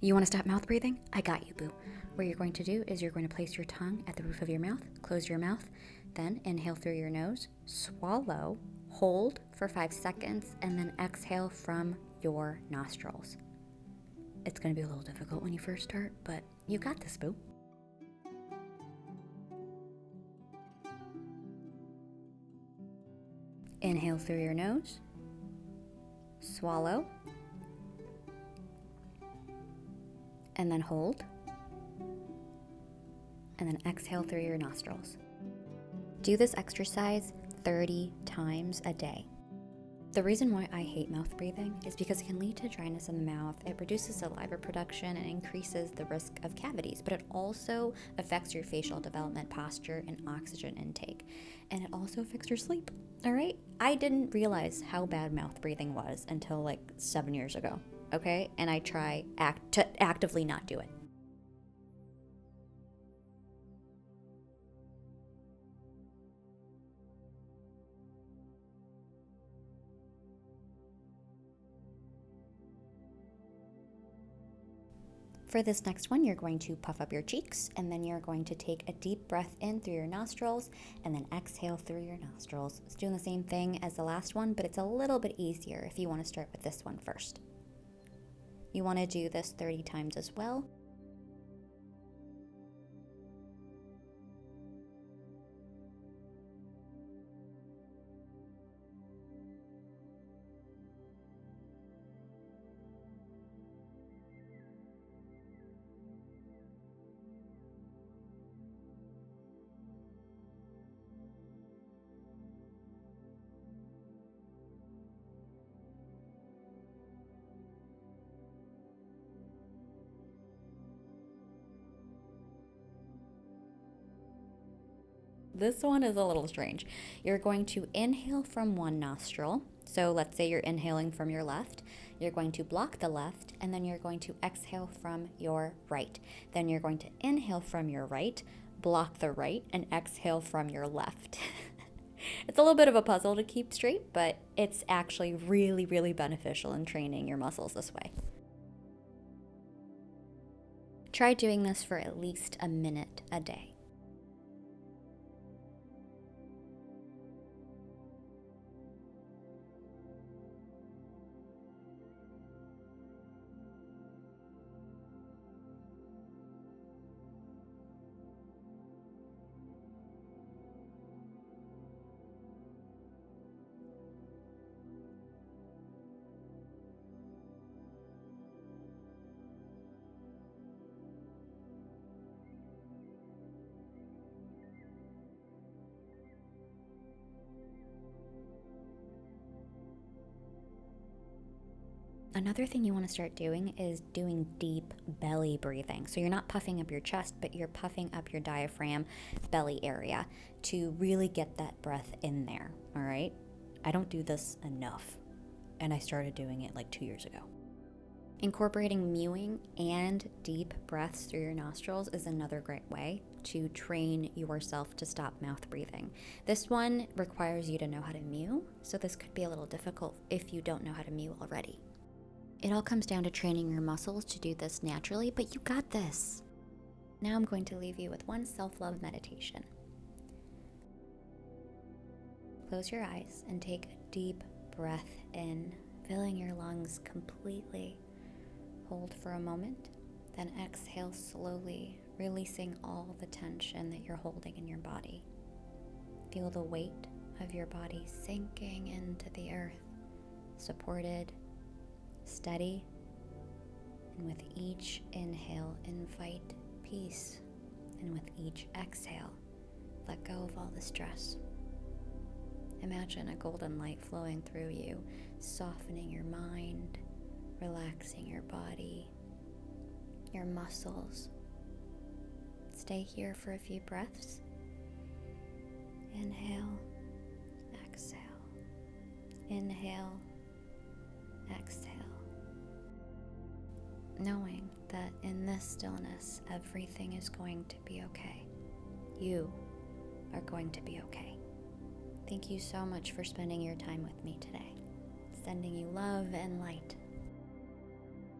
You want to stop mouth breathing? I got you, boo. What you're going to do is you're going to place your tongue at the roof of your mouth, close your mouth, then inhale through your nose, swallow, hold for 5 seconds, and then exhale from your nostrils. It's going to be a little difficult when you first start, but you got this, boo. Inhale through your nose, swallow, and then hold, and then exhale through your nostrils. Do this exercise 30 times a day. The reason why I hate mouth breathing is because it can lead to dryness in the mouth, it reduces saliva production, and increases the risk of cavities, but it also affects your facial development, posture, and oxygen intake. And it also affects your sleep, all right? I didn't realize how bad mouth breathing was until like 7 years ago, okay? And I try to actively not do it. For this next one, you're going to puff up your cheeks, and then you're going to take a deep breath in through your nostrils, and then exhale through your nostrils. It's doing the same thing as the last one, but it's a little bit easier if you want to start with this one first. You want to do this 30 times as well. This one is a little strange. You're going to inhale from one nostril. So let's say you're inhaling from your left. You're going to block the left, and then you're going to exhale from your right. Then you're going to inhale from your right, block the right, and exhale from your left. It's a little bit of a puzzle to keep straight, but it's actually really, really beneficial in training your muscles this way. Try doing this for at least a minute a day. Another thing you want to start doing is doing deep belly breathing. So you're not puffing up your chest, but you're puffing up your diaphragm belly area to really get that breath in there, all right? I don't do this enough, and I started doing it like 2 years ago. Incorporating mewing and deep breaths through your nostrils is another great way to train yourself to stop mouth breathing. This one requires you to know how to mew, so this could be a little difficult if you don't know how to mew already. It all comes down to training your muscles to do this naturally, but you got this. Now I'm going to leave you with one self-love meditation. Close your eyes and take a deep breath in, filling your lungs completely. Hold for a moment, then exhale slowly, releasing all the tension that you're holding in your body. Feel the weight of your body sinking into the earth, supported, steady, and with each inhale, invite peace, and with each exhale, let go of all the stress. Imagine a golden light flowing through you, softening your mind, relaxing your body, your muscles. Stay here for a few breaths. Inhale, exhale. Inhale, exhale. Knowing that in this stillness, everything is going to be okay. You are going to be okay. Thank you so much for spending your time with me today. Sending you love and light.